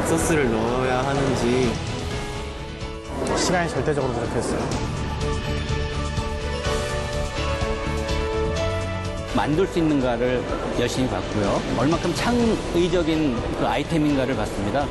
소스를 넣어야 하는지. 시간이 절대적으로 부족했어요. 만들 수 있는가를 열심히 봤고요. 얼마큼 창의적인 그 아이템인가를 봤습니다.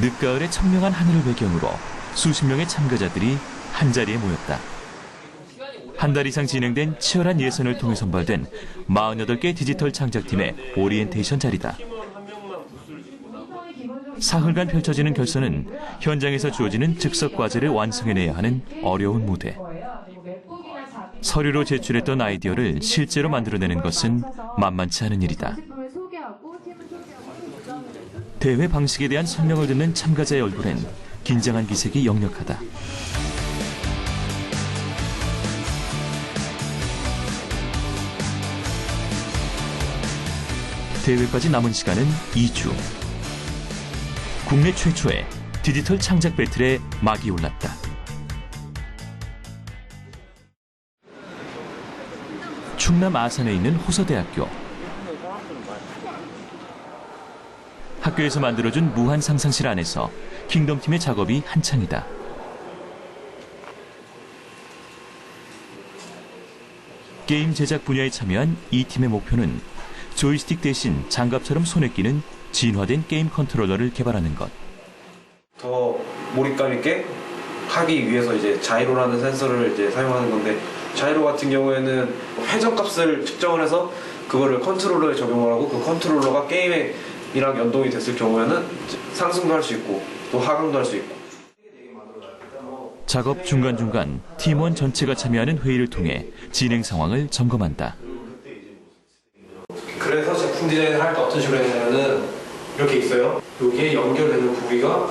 늦가을의 청명한 하늘을 배경으로 수십 명의 참가자들이 한자리에 모였다. 한 달 이상 진행된 치열한 예선을 통해 선발된 48개 디지털 창작팀의 오리엔테이션 자리다. 사흘간 펼쳐지는 결선은 현장에서 주어지는 즉석 과제를 완성해내야 하는 어려운 무대. 서류로 제출했던 아이디어를 실제로 만들어내는 것은 만만치 않은 일이다. 대회 방식에 대한 설명을 듣는 참가자의 얼굴엔 긴장한 기색이 역력하다. 대회까지 남은 시간은 2주. 국내 최초의 디지털 창작 배틀에 막이 올랐다. 충남 아산에 있는 호서대학교. 학교에서 만들어준 무한 상상실 안에서 킹덤팀의 작업이 한창이다. 게임 제작 분야에 참여한 이 팀의 목표는 조이스틱 대신 장갑처럼 손에 끼는 진화된 게임 컨트롤러를 개발하는 것. 더 몰입감 있게 하기 위해서 이제 자이로라는 센서를 이제 사용하는 건데, 자이로 같은 경우에는 회전값을 측정을 해서 그거를 컨트롤러에 적용을 하고, 그 컨트롤러가 게임에 이랑 연동이 됐을 경우에는 상승도 할 수 있고 또 하강도 할 수 있고. 작업 중간중간 팀원 전체가 참여하는 회의를 통해 진행 상황을 점검한다. 그래서 제품 디자인을 할 때 어떤 식으로 했냐면은 이렇게 있어요. 여기에 연결되는 부위가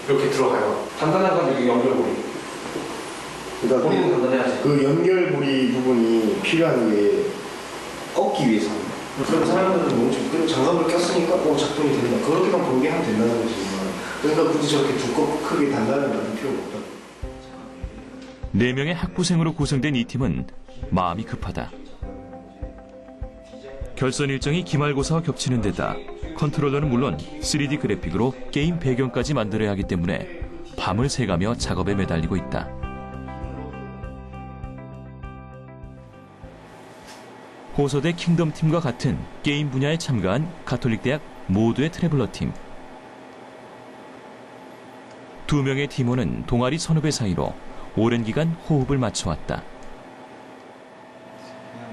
이렇게 들어가요. 간단한 건 여기 연결고리. 그러니까 고리는 간단해야지. 그 연결고리 부분이 필요한 게 꺾기 위해서. 그런 사람들은 뭐 그리고 장갑을 꼈으니까 작동이 된다. 그렇게만 보게 하면 된다는 거지. 그러니까 굳이 저렇게 두껍고 크게 단단하게 만들 필요가 없다. 4명의 학부생으로 구성된 이 팀은 마음이 급하다. 결선 일정이 기말고사와 겹치는 데다 컨트롤러는 물론 3D 그래픽으로 게임 배경까지 만들어야 하기 때문에 밤을 새가며 작업에 매달리고 있다. 호서대 킹덤팀과 같은 게임 분야에 참가한 가톨릭대학 모두의 트래블러팀. 2명의 팀원은 동아리 선후배 사이로 오랜 기간 호흡을 맞춰왔다.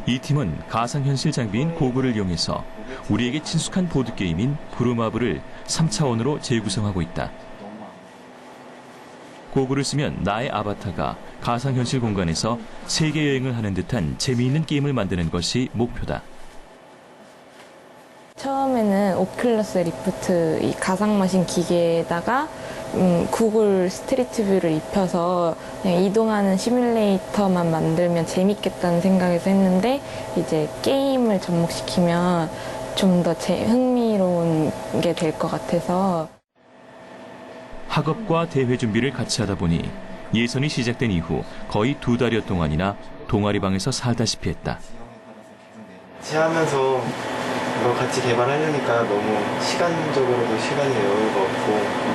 이 팀은 가상현실 장비인 고글을 이용해서 우리에게 친숙한 보드게임인 브루마블을 3차원으로 재구성하고 있다. 고글을 쓰면 나의 아바타가 가상현실 공간에서 세계여행을 하는 듯한 재미있는 게임을 만드는 것이 목표다. 처음에는 오큘러스 리프트 이 가상머신 기계에다가 구글 스트리트 뷰를 입혀서 그냥 이동하는 시뮬레이터만 만들면 재밌겠다는 생각에서 했는데, 이제 게임을 접목시키면 좀 더 흥미로운 게 될 것 같아서. 학업과 대회 준비를 같이 하다 보니 예선이 시작된 이후 거의 2달여 동안이나 동아리방에서 살다시피 했다. 같이 하면서 이거 같이 개발하려니까 너무 시간적으로도 시간이 여유가 없고,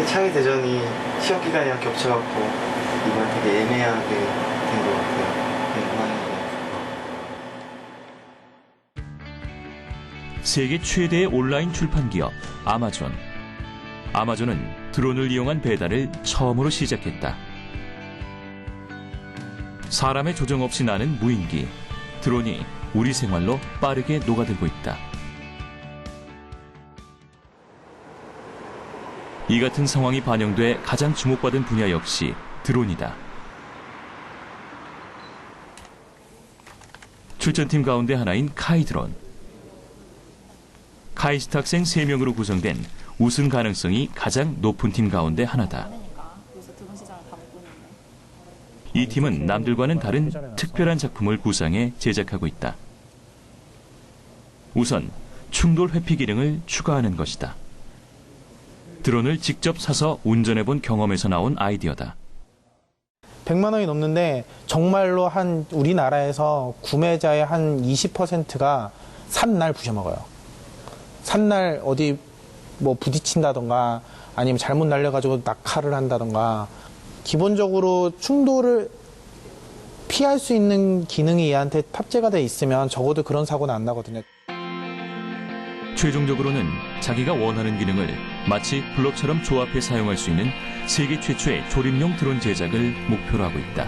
차기 대전이 시험 기간이랑 겹쳐갖고 이번 되게 애매하게 된 것 같아요. 세계 최대의 온라인 출판 기업 아마존. 아마존은 드론을 이용한 배달을 처음으로 시작했다. 사람의 조정 없이 나는 무인기. 드론이 우리 생활로 빠르게 녹아들고 있다. 이 같은 상황이 반영돼 가장 주목받은 분야 역시 드론이다. 출전팀 가운데 하나인 카이 드론. 카이스트 학생 3명으로 구성된 우승 가능성이 가장 높은 팀 가운데 하나다. 이 팀은 남들과는 다른 특별한 작품을 구상해 제작하고 있다. 우선 충돌 회피 기능을 추가하는 것이다. 드론을 직접 사서 운전해본 경험에서 나온 아이디어다. 100만 원이 넘는데 정말로 한 우리나라에서 구매자의 한 20%가 산날 부셔먹어요. 산날 어디 뭐 부딪힌다던가 아니면 잘못 날려가지고 낙하를 한다던가 기본적으로 충돌을 피할 수 있는 기능이 얘한테 탑재가 돼 있으면 적어도 그런 사고는 안 나거든요. 최종적으로는 자기가 원하는 기능을 마치 블록처럼 조합해 사용할 수 있는 세계 최초의 조립용 드론 제작을 목표로 하고 있다.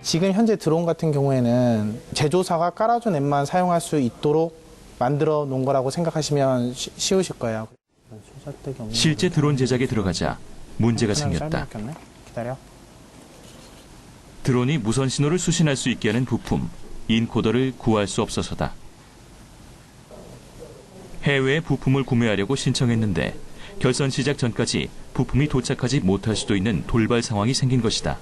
지금 현재 드론 같은 경우에는 제조사가 깔아준 앱만 사용할 수 있도록 만들어 놓은 거라고 생각하시면 쉬우실 거예요. 실제 드론 제작에 들어가자 문제가 생겼다. 기다려. 드론이 무선 신호를 수신할 수 있게 하는 부품, 인코더를 구할 수 없어서다. 해외에 부품을 구매하려고 신청했는데 결선 시작 전까지 부품이 도착하지 못할 수도 있는 돌발 상황이 생긴 것이다.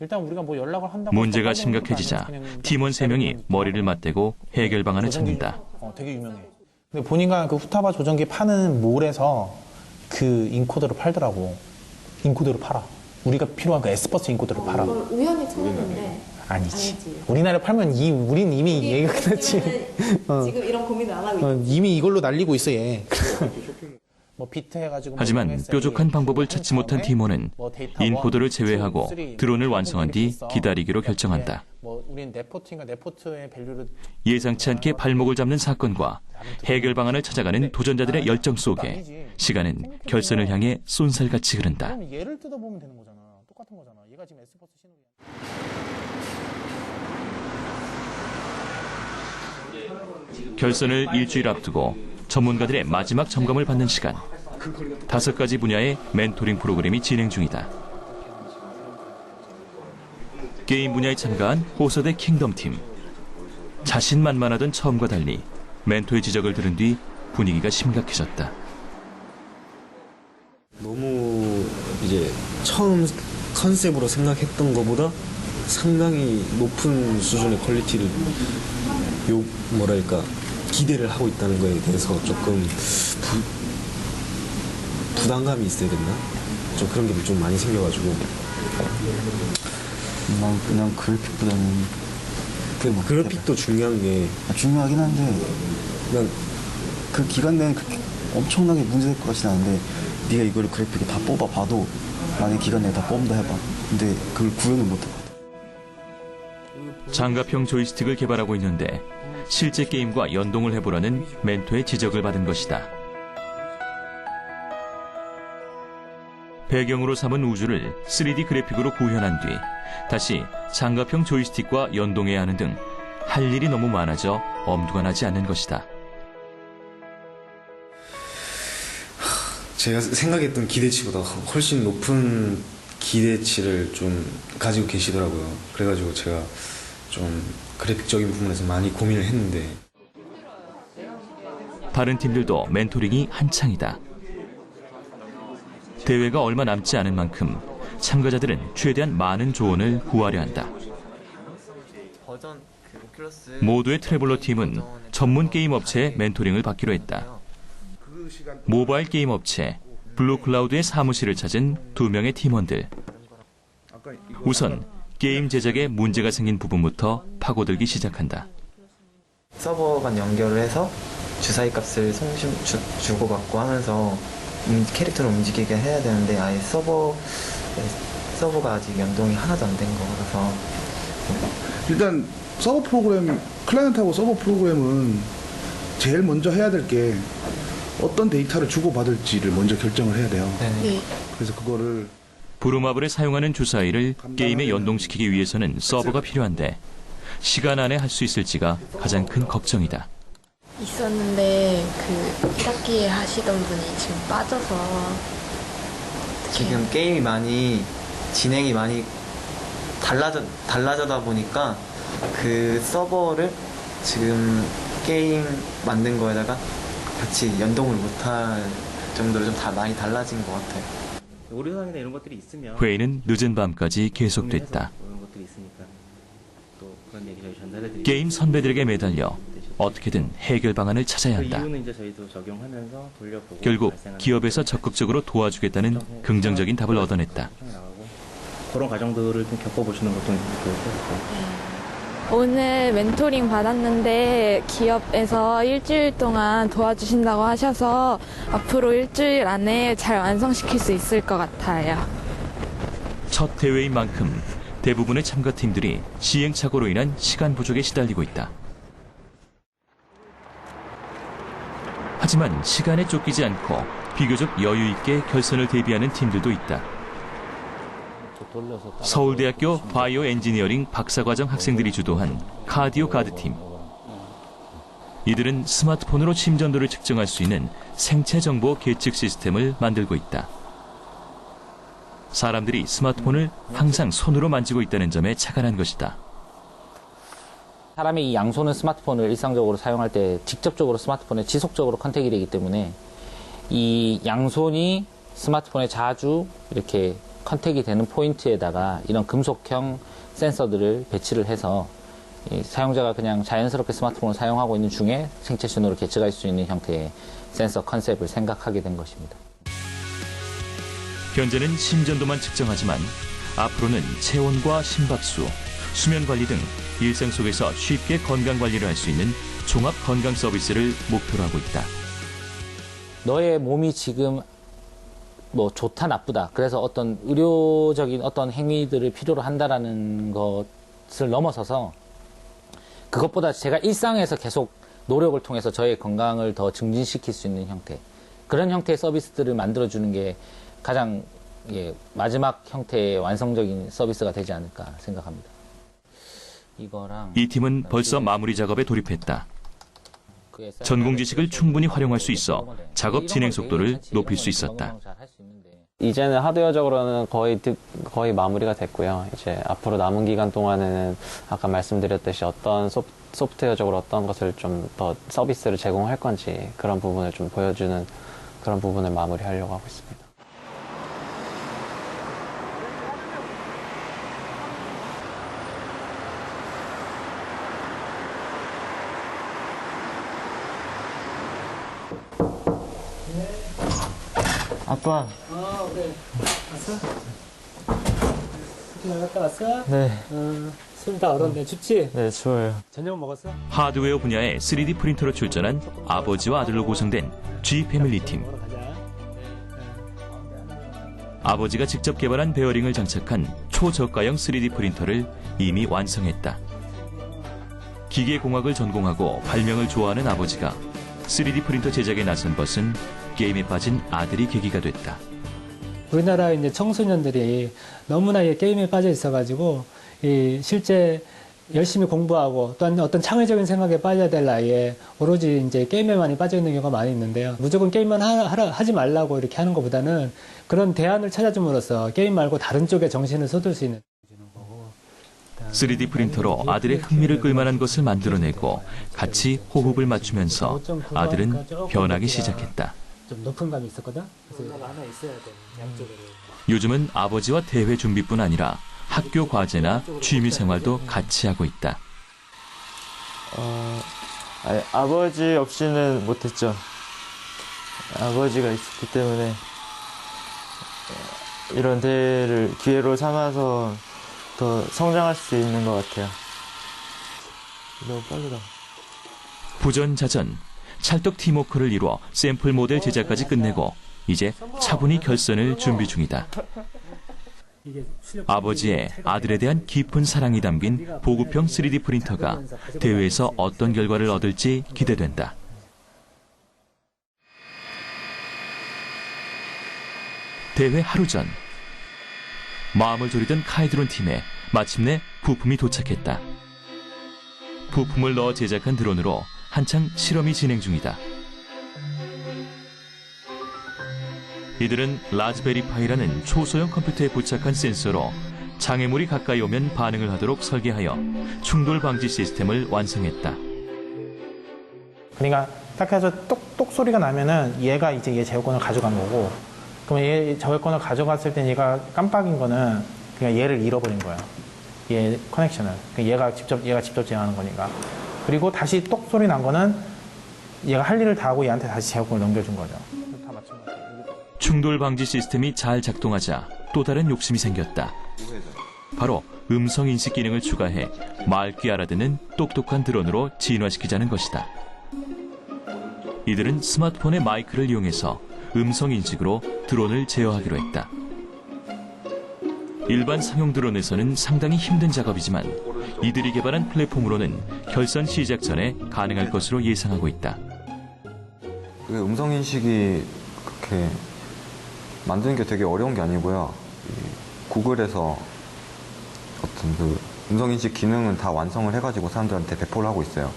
일단 우리가 뭐 연락을 한다고 문제가 심각해지자 팀원 3명이 머리를 맞대고 해결 방안을 찾는다. 되게 유명해. 근데 보니까 그 후타바 조정기 파는 몰에서 그 인코더를 팔더라고. 인코더를 팔아. 우리가 필요한 그 에스퍼스 인코더를 팔아. 우연히 찾았는데 아니지. 우리나라에 팔면 우린 이미 얘기가 끝났지. 지금 이런 고민을 안 하고 있어. 이미 이걸로 날리고 있어 얘. 뭐 비트 해가지고 하지만 뾰족한 방법을 찾지 못한 팀원은 인코더를 제외하고 드론을 완성한 뒤 기다리기로 결정한다. 우린 네포트의 밸류를 예상치 않게 발목을 잡는 사건과 해결 방안을 찾아가는 도전자들의 열정 속에 시간은 결선을 향해 쏜살같이 흐른다. 그럼 얘를 뜯어보면 되는 거잖아. 똑같은 거잖아. 얘가 지금 에스퍼스 신호야. 결선을 일주일 앞두고 전문가들의 마지막 점검을 받는 시간. 5가지 분야의 멘토링 프로그램이 진행 중이다. 게임 분야에 참가한 호서대 킹덤팀. 자신만만하던 처음과 달리 멘토의 지적을 들은 뒤 분위기가 심각해졌다. 너무 이제 처음 컨셉으로 생각했던 것보다 상당히 높은 수준의 퀄리티를 기대를 하고 있다는 거에 대해서 조금 부담감이 있어야 됐나? 좀 그런 게 좀 많이 생겨가지고. 그냥 그래픽보다는. 뭐 그래픽도 중요한 게. 중요하긴 한데, 그냥 그 기간 내에 그렇게 엄청나게 문제될 것 같진 않은데, 네가 이걸 그래픽을 다 뽑아봐도, 만약 기간 내에 다 뽑는다 해봐. 근데 그걸 구현을 못해. 장갑형 조이스틱을 개발하고 있는데 실제 게임과 연동을 해보라는 멘토의 지적을 받은 것이다. 배경으로 삼은 우주를 3D 그래픽으로 구현한 뒤 다시 장갑형 조이스틱과 연동해야 하는 등 할 일이 너무 많아져 엄두가 나지 않는 것이다. 제가 생각했던 기대치보다 훨씬 높은 기대치를 좀 가지고 계시더라고요. 그래가지고 제가 좀 그래픽적인 부분에서 많이 고민을 했는데. 다른 팀들도 멘토링이 한창이다. 대회가 얼마 남지 않은 만큼 참가자들은 최대한 많은 조언을 구하려 한다. 모두의 트래블러 팀은 전문 게임 업체의 멘토링을 받기로 했다. 모바일 게임 업체 블루클라우드의 사무실을 찾은 2명의 팀원들. 우선 게임 제작에 문제가 생긴 부분부터 파고들기 시작한다. 서버 간 연결을 해서 주사위 값을 주고받고 하면서 캐릭터를 움직이게 해야 되는데 아예 서버가 아직 연동이 하나도 안 된 거라서. 일단 서버 프로그램, 클라이언트하고 서버 프로그램은 제일 먼저 해야 될 게 어떤 데이터를 주고받을지를 먼저 결정을 해야 돼요. 네. 그래서 그거를 브루마블에 사용하는 주사위를 게임에 연동시키기 위해서는 서버가 필요한데 시간 안에 할 수 있을지가 가장 큰 걱정이다. 있었는데 그 1학기에 하시던 분이 지금 빠져서 지금 게임이 많이 진행이 많이 달라져다 보니까 그 서버를 지금 게임 만든 거에다가 같이 연동을 못할 정도로 좀 다 많이 달라진 것 같아요. 오류상이나 이런 것들이 있으면 회의는 늦은 밤까지 계속됐다. 그런 것들이 있으니까 또 그런 얘기 저희 전달해드리고 게임 선배들에게 매달려 어떻게든 해결 방안을 찾아야 그 한다. 이유는 이제 저희도 적용하면서 돌려보고 결국 발생하는 기업에서 적극적으로 도와주겠다는 긍정적인 답을 얻어냈다. 나가고 그런 과정들을 좀 겪어보시는 것도 좋을 것 같아요. 오늘 멘토링 받았는데 기업에서 일주일 동안 도와주신다고 하셔서 앞으로 일주일 안에 잘 완성시킬 수 있을 것 같아요. 첫 대회인 만큼 대부분의 참가팀들이 시행착오로 인한 시간 부족에 시달리고 있다. 하지만 시간에 쫓기지 않고 비교적 여유 있게 결선을 대비하는 팀들도 있다. 서울대학교 바이오 엔지니어링 박사과정 학생들이 주도한 카디오 가드팀. 이들은 스마트폰으로 심전도를 측정할 수 있는 생체 정보 계측 시스템을 만들고 있다. 사람들이 스마트폰을 항상 손으로 만지고 있다는 점에 착안한 것이다. 사람이 이 양손은 스마트폰을 일상적으로 사용할 때 직접적으로 스마트폰에 지속적으로 컨택이 되기 때문에 이 양손이 스마트폰에 자주 이렇게 컨택이 되는 포인트에다가 이런 금속형 센서들을 배치를 해서 사용자가 그냥 자연스럽게 스마트폰을 사용하고 있는 중에 생체 신호를 계측할 수 있는 형태의 센서 컨셉을 생각하게 된 것입니다. 현재는 심전도만 측정하지만 앞으로는 체온과 심박수, 수면 관리 등 일상 속에서 쉽게 건강 관리를 할 수 있는 종합 건강 서비스를 목표로 하고 있다. 너의 몸이 지금 뭐 좋다 나쁘다 그래서 어떤 의료적인 어떤 행위들을 필요로 한다라는 것을 넘어서서 그것보다 제가 일상에서 계속 노력을 통해서 저의 건강을 더 증진시킬 수 있는 형태 그런 형태의 서비스들을 만들어주는 게 가장 마지막 형태의 완성적인 서비스가 되지 않을까 생각합니다. 이거랑 이 팀은 벌써 마무리 작업에 돌입했다. 전공 지식을 충분히 활용할 수 있어 작업 진행 속도를 높일 수 있었다. 이제는 하드웨어적으로는 거의 마무리가 됐고요. 이제 앞으로 남은 기간 동안에는 아까 말씀드렸듯이 어떤 소프트웨어적으로 어떤 것을 좀 더 서비스를 제공할 건지 그런 부분을 좀 보여주는 그런 부분을 마무리하려고 하고 있습니다. 아빠. 그래. 왔어? 학교 갔다 왔어? 네. 손 다 얼었네. 춥지? 네, 추워요. 저녁 먹었어? 하드웨어 분야의 3D 프린터로 출전한 아버지와 아들로 구성된 G 패밀리 팀. 아버지가 직접 개발한 베어링을 장착한 초저가형 3D 프린터를 이미 완성했다. 기계공학을 전공하고 발명을 좋아하는 아버지가 3D 프린터 제작에 나선 것은 게임에 빠진 아들이 계기가 됐다. 우리나라 이제 청소년들이 너무나 게임에 빠져 있어가지고 실제 열심히 공부하고 또한 어떤 창의적인 생각에 빠져야 될 나이에 오로지 이제 게임에 많이 빠져 있는 경우가 많이 있는데요. 무조건 게임만 하지 말라고 이렇게 하는 것보다는 그런 대안을 찾아줌으로써 게임 말고 다른 쪽에 정신을 쏟을 수 있는. 3D 프린터로 아들의 흥미를 끌만한 것을 만들어내고 같이 호흡을 맞추면서 아들은 변하기 시작했다. 좀 높은 감이 있었거든. 그래서 하나 있어야 돼. 양쪽으로. 요즘은 아버지와 대회 준비뿐 아니라 학교 과제나 취미 생활도 같이 하고 있다. 아버지 없이는 못했죠. 아버지가 있었기 때문에 이런 대회를 기회로 삼아서 더 성장할 수 있는 것 같아요. 너무 빠르다. 부전자전, 찰떡 팀워크를 이루어 샘플 모델 제작까지 끝내고 이제 차분히 결선을 준비 중이다. 아버지의 아들에 대한 깊은 사랑이 담긴 보급형 3D 프린터가 대회에서 어떤 결과를 얻을지 기대된다. 대회 하루 전, 마음을 졸이던 카이드론 팀에 마침내 부품이 도착했다. 부품을 넣어 제작한 드론으로 한창 실험이 진행 중이다. 이들은 라즈베리파이라는 초소형 컴퓨터에 부착한 센서로 장애물이 가까이 오면 반응을 하도록 설계하여 충돌 방지 시스템을 완성했다. 그러니까 딱 해서 똑똑 소리가 나면은 얘가 이제 얘 제어권을 가져간 거고, 그러면 얘 제어권을 가져갔을 때 얘가 깜빡인 거는 그냥 얘를 잃어버린 거야. 얘 커넥션을. 그러니까 얘가 직접 제어하는 거니까. 그리고 다시 똑 소리 난 거는 얘가 할 일을 다 하고 얘한테 다시 제어권을 넘겨준 거죠. 다 맞춘 거죠. 충돌 방지 시스템이 잘 작동하자 또 다른 욕심이 생겼다. 바로 음성 인식 기능을 추가해 말귀 알아듣는 똑똑한 드론으로 진화시키자는 것이다. 이들은 스마트폰의 마이크를 이용해서 음성 인식으로 드론을 제어하기로 했다. 일반 상용 드론에서는 상당히 힘든 작업이지만 이들이 개발한 플랫폼으로는 결선 시작 전에 가능할 것으로 예상하고 있다. 음성 인식이 그렇게 만드는 게 되게 어려운 게 아니고요. 구글에서 어떤 그 음성 인식 기능은 다 완성을 해가지고 사람들한테 배포를 하고 있어요.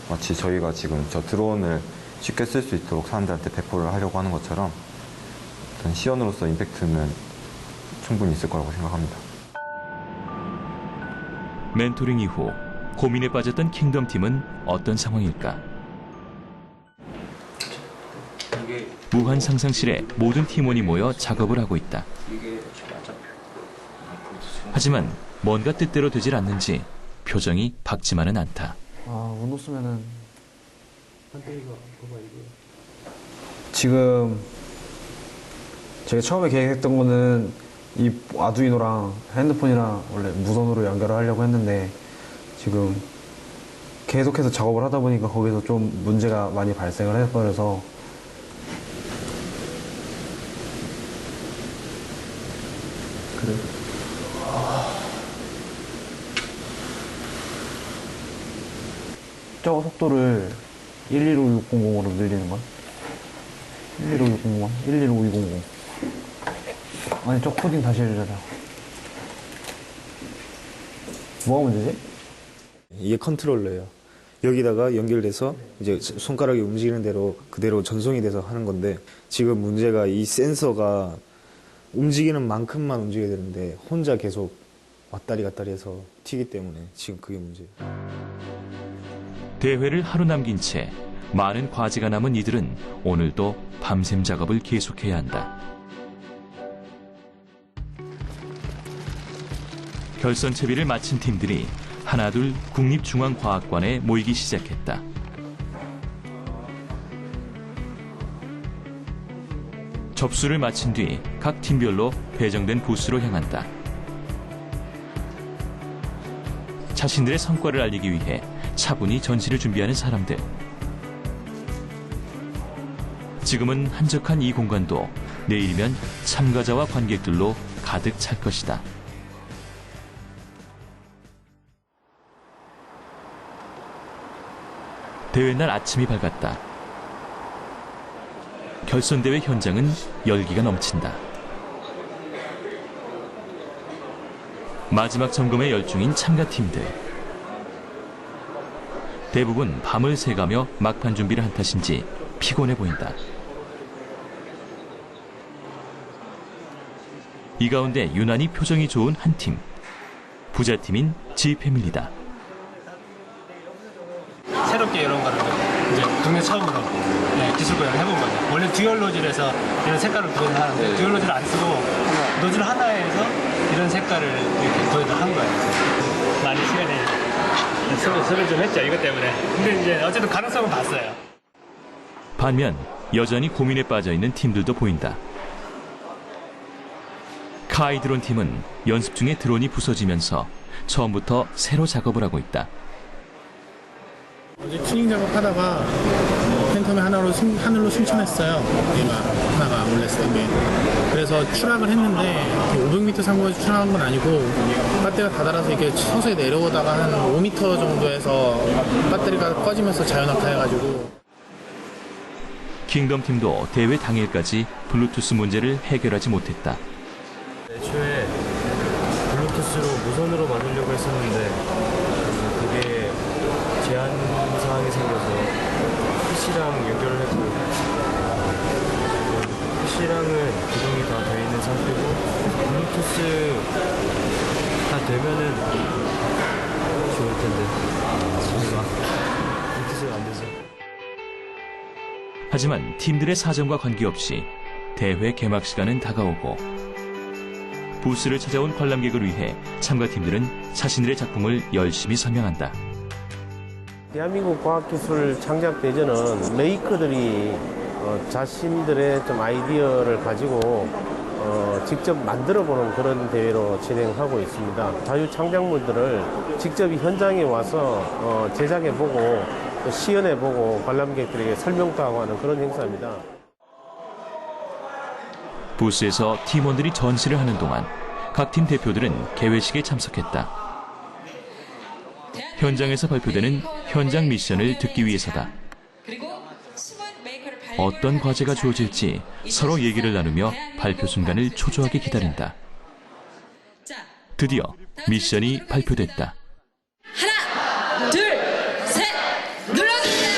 마치 저희가 지금 저 드론을 쉽게 쓸 수 있도록 사람들한테 배포를 하려고 하는 것처럼 어떤 시연으로서 임팩트는 충분히 있을 거라고 생각합니다. 멘토링 이후 고민에 빠졌던 킹덤 팀은 어떤 상황일까? 무한 상상실에 모든 팀원이 모여 작업을 하고 있다. 하지만 뭔가 뜻대로 되질 않는지 표정이 밝지만은 않다. 운동 쓰면은 지금 제가 처음에 계획했던 거는 이 아두이노랑 핸드폰이랑 원래 무선으로 연결을 하려고 했는데 지금 계속해서 작업을 하다 보니까 거기서 좀 문제가 많이 발생을 해버려서 그래. 저 속도를 115600으로 늘리는 건? 115600, 115200. 아니, 저 코딩 다시 해주자. 뭐가 문제지? 이게 컨트롤러예요. 여기다가 연결돼서 이제 손가락이 움직이는 대로 그대로 전송이 돼서 하는 건데 지금 문제가 이 센서가 움직이는 만큼만 움직여야 되는데 혼자 계속 왔다리 갔다리 해서 튀기 때문에 지금 그게 문제예요. 대회를 하루 남긴 채 많은 과제가 남은 이들은 오늘도 밤샘 작업을 계속해야 한다. 결선 채비를 마친 팀들이 하나둘 국립중앙과학관에 모이기 시작했다. 접수를 마친 뒤 각 팀별로 배정된 부스로 향한다. 자신들의 성과를 알리기 위해 차분히 전시를 준비하는 사람들. 지금은 한적한 이 공간도 내일이면 참가자와 관객들로 가득 찰 것이다. 대회날 아침이 밝았다. 결선대회 현장은 열기가 넘친다. 마지막 점검에 열중인 참가팀들. 대부분 밤을 새가며 막판 준비를 한 탓인지 피곤해 보인다. 이 가운데 유난히 표정이 좋은 한 팀. 부자팀인 G패밀리다. 새롭게 이런 거를 이제 국내 처음으로 기술 구현을 해본 거죠. 원래 듀얼 노즐에서 이런 색깔을 구현을 하는데 듀얼 노즐을 안 쓰고 노즐 하나에서 이런 색깔을 이렇게 구현을 한 거예요. 많이 시간이 소를 좀 했죠, 이것 때문에. 근데 이제 어쨌든 가능성은 봤어요. 반면 여전히 고민에 빠져있는 팀들도 보인다. 카이 드론 팀은 연습 중에 드론이 부서지면서 처음부터 새로 작업을 하고 있다. 어제 튜닝 작업하다가 팬텀이 하늘로 승천했어요. 얘가 하나가 원래 쓰던 게. 그래서 추락을 했는데 500m 상공에서 추락한 건 아니고 배터리가 다 닳아서 이게 서서히 내려오다가 한 5m 정도에서 배터리가 꺼지면서 자연낙하해가지고. 킹덤 팀도 대회 당일까지 블루투스 문제를 해결하지 못했다. 애초에 블루투스로 무선으로 만들려고 했었는데 그게 제한 사항이 생겨서 PC랑 연결을 했고 PC랑은 구동이 다 되어 있는 상태고 블루투스 다 되면은 좋을 텐데 블루투스가 안 돼서 하지만 팀들의 사정과 관계없이 대회 개막 시간은 다가오고 부스를 찾아온 관람객을 위해 참가팀들은 자신들의 작품을 열심히 설명한다. 대한민국 과학기술 창작대전은 메이커들이 자신들의 좀 아이디어를 가지고 직접 만들어보는 그런 대회로 진행하고 있습니다. 자유 창작물들을 직접 현장에 와서 제작해보고 시연해보고 관람객들에게 설명도 하고 하는 그런 행사입니다. 부스에서 팀원들이 전시를 하는 동안 각 팀 대표들은 개회식에 참석했다. 현장에서 발표되는 현장 미션을 듣기 위해서다. 어떤 과제가 주어질지 서로 얘기를 나누며 발표 순간을 초조하게 기다린다. 드디어 미션이 발표됐다. 하나, 둘, 셋, 눌러주세요.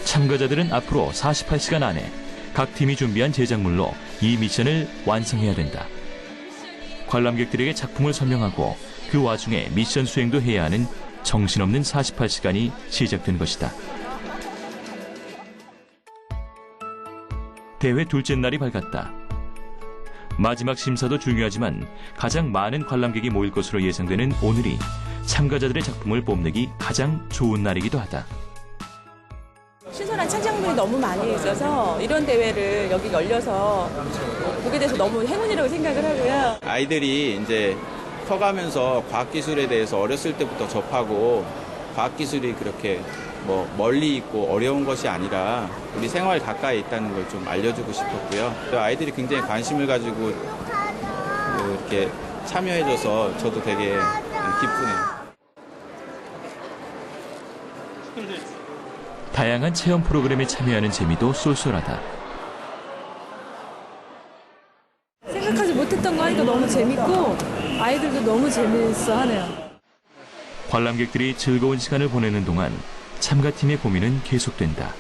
참가자들은 앞으로 48시간 안에 각 팀이 준비한 제작물로 이 미션을 완성해야 된다. 관람객들에게 작품을 설명하고 그 와중에 미션 수행도 해야 하는 정신없는 48시간이 시작된 것이다. 대회 둘째 날이 밝았다. 마지막 심사도 중요하지만 가장 많은 관람객이 모일 것으로 예상되는 오늘이 참가자들의 작품을 뽐내기 가장 좋은 날이기도 하다. 신선한 창작물이 너무 많이 있어서 이런 대회를 여기 열려서 보게 돼서 너무 행운이라고 생각을 하고요. 아이들이 이제 커가면서 과학기술에 대해서 어렸을 때부터 접하고 과학기술이 그렇게 뭐 멀리 있고 어려운 것이 아니라 우리 생활 가까이 있다는 걸 좀 알려주고 싶었고요. 아이들이 굉장히 관심을 가지고 이렇게 참여해줘서 저도 되게 기쁘네요. 다양한 체험 프로그램에 참여하는 재미도 쏠쏠하다. 생각하지 못했던 거 하니까 너무 재밌고 아이들도 너무 재밌어 하네요. 관람객들이 즐거운 시간을 보내는 동안 참가팀의 고민은 계속된다.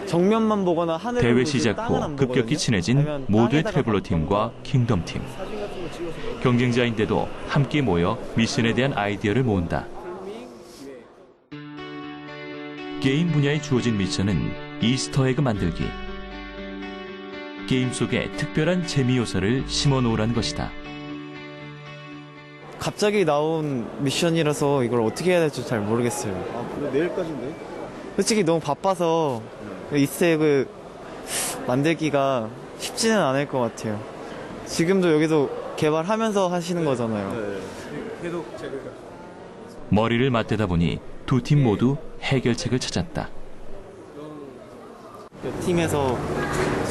정면만 보거나 하늘을 대회 보고 시작 땅은 후 안 급격히 보거든요. 친해진 아니면 모두의 땅에다가 트래블러 팀과 킹덤 팀. 경쟁자인데도 함께 모여 미션에 대한 아이디어를 모은다. 게임 분야에 주어진 미션은 이스터에그 만들기. 게임 속에 특별한 재미 요소를 심어 놓으라는 것이다. 갑자기 나온 미션이라서 이걸 어떻게 해야 될지 잘 모르겠어요. 아, 그래 내일까지인데? 솔직히 너무 바빠서 이스터에그 만들기가 쉽지는 않을 것 같아요. 지금도 여기서 개발하면서 하시는 거잖아요. 네. 계속 제가 머리를 맞대다 보니 두 팀 모두 해결책을 찾았다. 팀에서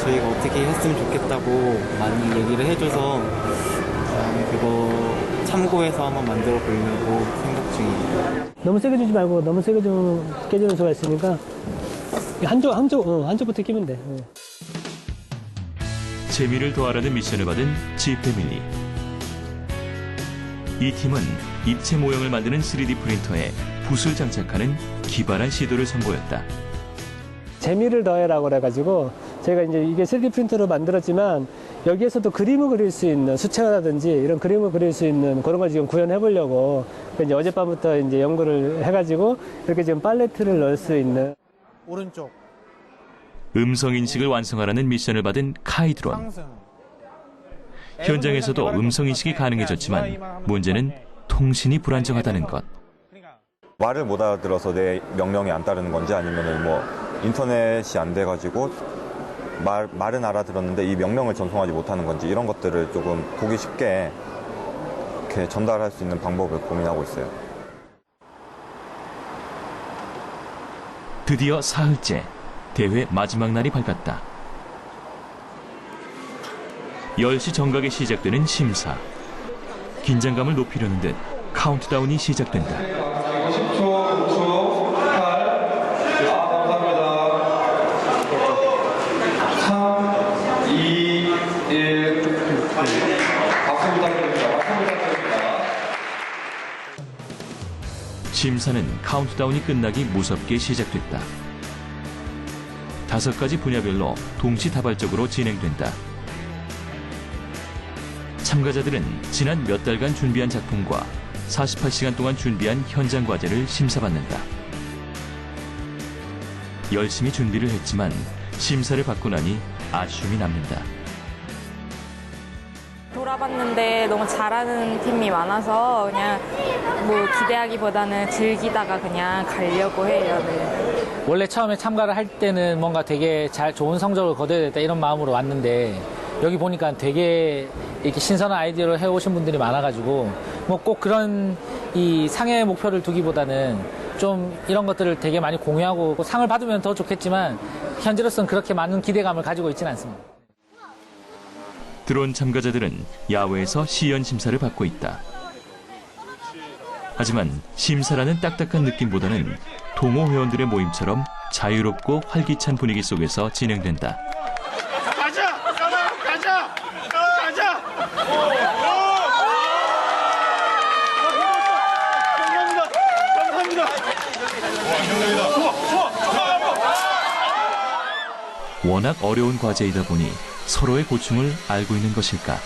저희가 어떻게 했으면 좋겠다고 많이 얘기를 해줘서 그거 참고해서 한번 만들어 보려고 생각 중이에요. 너무 세게 주지 말고 너무 세게 좀 깨지는 수가 있으니까 한쪽부터 끼면 돼. 재미를 더하라는 미션을 받은 G패밀리. 이 팀은 입체 모형을 만드는 3D 프린터에 붓을 장착하는 기발한 시도를 선보였다. 재미를 더해라고 그래가지고 저희가 이제 이게 3D 프린터로 만들었지만 여기에서도 그림을 그릴 수 있는 수채화라든지 이런 그림을 그릴 수 있는 그런 걸 지금 구현해 보려고 이제 어젯밤부터 이제 연구를 해가지고 이렇게 지금 팔레트를 넣을 수 있는 오른쪽 음성 인식을 완성하라는 미션을 받은 카이드론. 현장에서도 음성 인식이 가능해졌지만 문제는 통신이 불안정하다는 것. 말을 못 알아들어서 내 명령이 안 따르는 건지 아니면은 뭐 인터넷이 안 돼가지고 말은 알아들었는데 이 명령을 전송하지 못하는 건지 이런 것들을 조금 보기 쉽게 이렇게 전달할 수 있는 방법을 고민하고 있어요. 드디어 사흘째 대회 마지막 날이 밝았다. 10시 정각에 시작되는 심사. 긴장감을 높이려는 듯 카운트다운이 시작된다. 10초, 9초, 8, 감사합니다. 3, 2, 1, 박수 부탁드립니다. 심사는 카운트다운이 끝나기 무섭게 시작됐다. 5가지 분야별로 동시다발적으로 진행된다. 참가자들은 지난 몇 달간 준비한 작품과 48시간 동안 준비한 현장 과제를 심사받는다. 열심히 준비를 했지만 심사를 받고 나니 아쉬움이 남는다. 돌아봤는데 너무 잘하는 팀이 많아서 그냥 뭐 기대하기보다는 즐기다가 그냥 가려고 해요. 네. 원래 처음에 참가를 할 때는 뭔가 되게 좋은 성적을 거둬야겠다 이런 마음으로 왔는데 여기 보니까 되게 이렇게 신선한 아이디어를 해오신 분들이 많아가지고 뭐 꼭 그런 이 상의 목표를 두기보다는 좀 이런 것들을 되게 많이 공유하고 상을 받으면 더 좋겠지만 현재로서는 그렇게 많은 기대감을 가지고 있지는 않습니다. 드론 참가자들은 야외에서 시연 심사를 받고 있다. 하지만 심사라는 딱딱한 느낌보다는 동호 회원들의 모임처럼 자유롭고 활기찬 분위기 속에서 진행된다. 가자! 가자! 가자! 감사합니다. 워낙 어려운 과제이다 보니 서로의 고충을 알고 있는 것일까.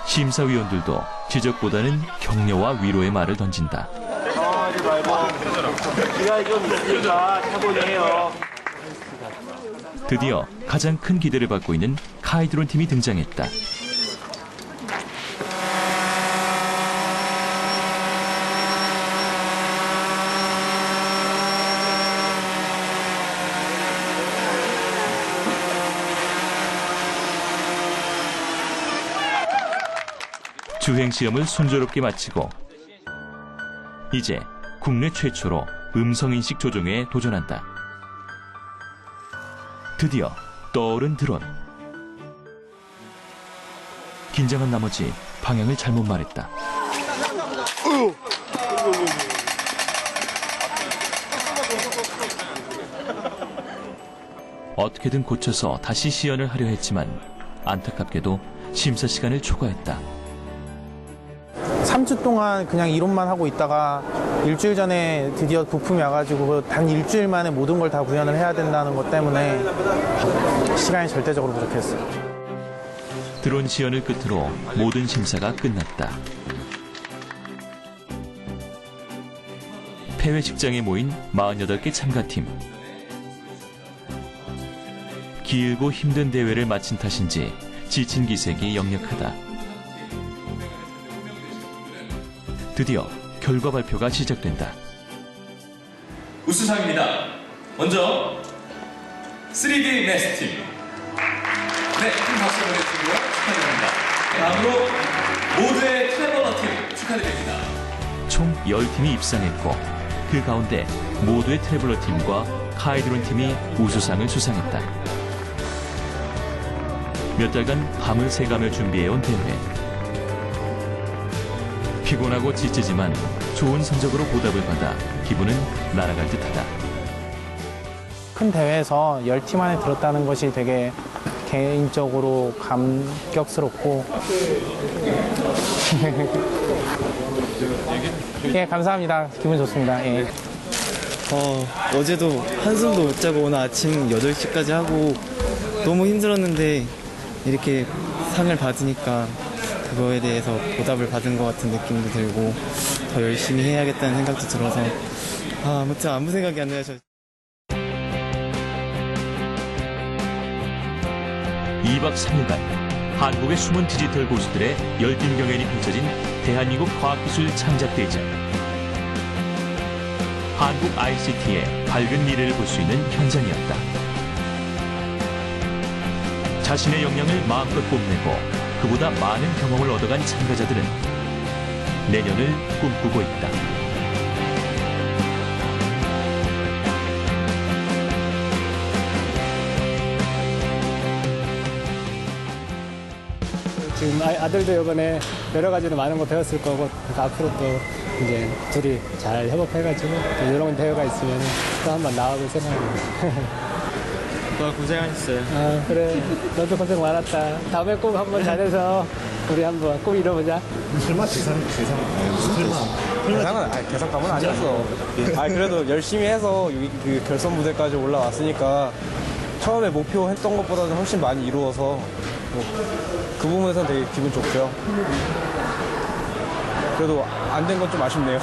심사위원들도 지적보다는 격려와 위로의 말을 던진다. 하지 말고 기간이 좀 있으니까 차분히 해요. 드디어 가장 큰 기대를 받고 있는 카이드론 팀이 등장했다. 주행시험을 순조롭게 마치고 이제 국내 최초로 음성인식 조종에 도전한다. 드디어 떠오른 드론. 긴장한 나머지 방향을 잘못 말했다. 어떻게든 고쳐서 다시 시연을 하려 했지만 안타깝게도 심사 시간을 초과했다. 3주 동안 그냥 이론만 하고 있다가 일주일 전에 드디어 부품이 와가지고 단 일주일 만에 모든 걸 다 구현을 해야 된다는 것 때문에 시간이 절대적으로 부족했어요. 드론 시연을 끝으로 모든 심사가 끝났다. 폐회식장에 모인 48개 참가팀. 길고 힘든 대회를 마친 탓인지 지친 기색이 역력하다. 드디어 결과 발표가 시작된다. 우수상입니다. 먼저 3D 네스트 팀. 네, 큰 박수 보내주시고요. 축하드립니다. 다음으로 모두의 트레버러 팀 축하드립니다. 총 10팀이 입상했고 그 가운데 모두의 트래블러 팀과 카이드론 팀이 우수상을 수상했다. 몇 달간 밤을 새가며 준비해온 대회. 피곤하고 지치지만 좋은 성적으로 보답을 받아 기분은 날아갈 듯하다. 큰 대회에서 10팀 안에 들었다는 것이 되게 개인적으로 감격스럽고 예, 감사합니다. 기분 좋습니다. 예. 어제도 한숨도 못 자고 오늘 아침 8시까지 하고 너무 힘들었는데 이렇게 상을 받으니까 그거에 대해서 보답을 받은 것 같은 느낌도 들고 더 열심히 해야겠다는 생각도 들어서 아무튼 아무 생각이 안 나요. 2박 3일간 한국의 숨은 디지털 고수들의 열띤 경연이 펼쳐진 대한민국 과학기술 창작대전. 한국 ICT의 밝은 미래를 볼 수 있는 현장이었다. 자신의 역량을 마음껏 뽐내고 그보다 많은 경험을 얻어간 참가자들은 내년을 꿈꾸고 있다. 지금 아들도 이번에 여러 가지로 많은 거 배웠을 거고 앞으로 또 이제 둘이 잘 협업해가지고 또 이런 대회가 있으면 또 한번 나와볼 생각입니다. 고생하셨어요. 아, 그래. 너도 고생 많았다. 다음에 꼭 한번 잘해서 우리 한번 꼭 이뤄보자. 설마 계산은 계산감은 아니었어. 그래도 열심히 해서 그 결선 무대까지 올라왔으니까 처음에 목표했던 것보다는 훨씬 많이 이루어서 그 부분에서는 되게 기분 좋고요. 그래도 안 된 건 좀 아쉽네요.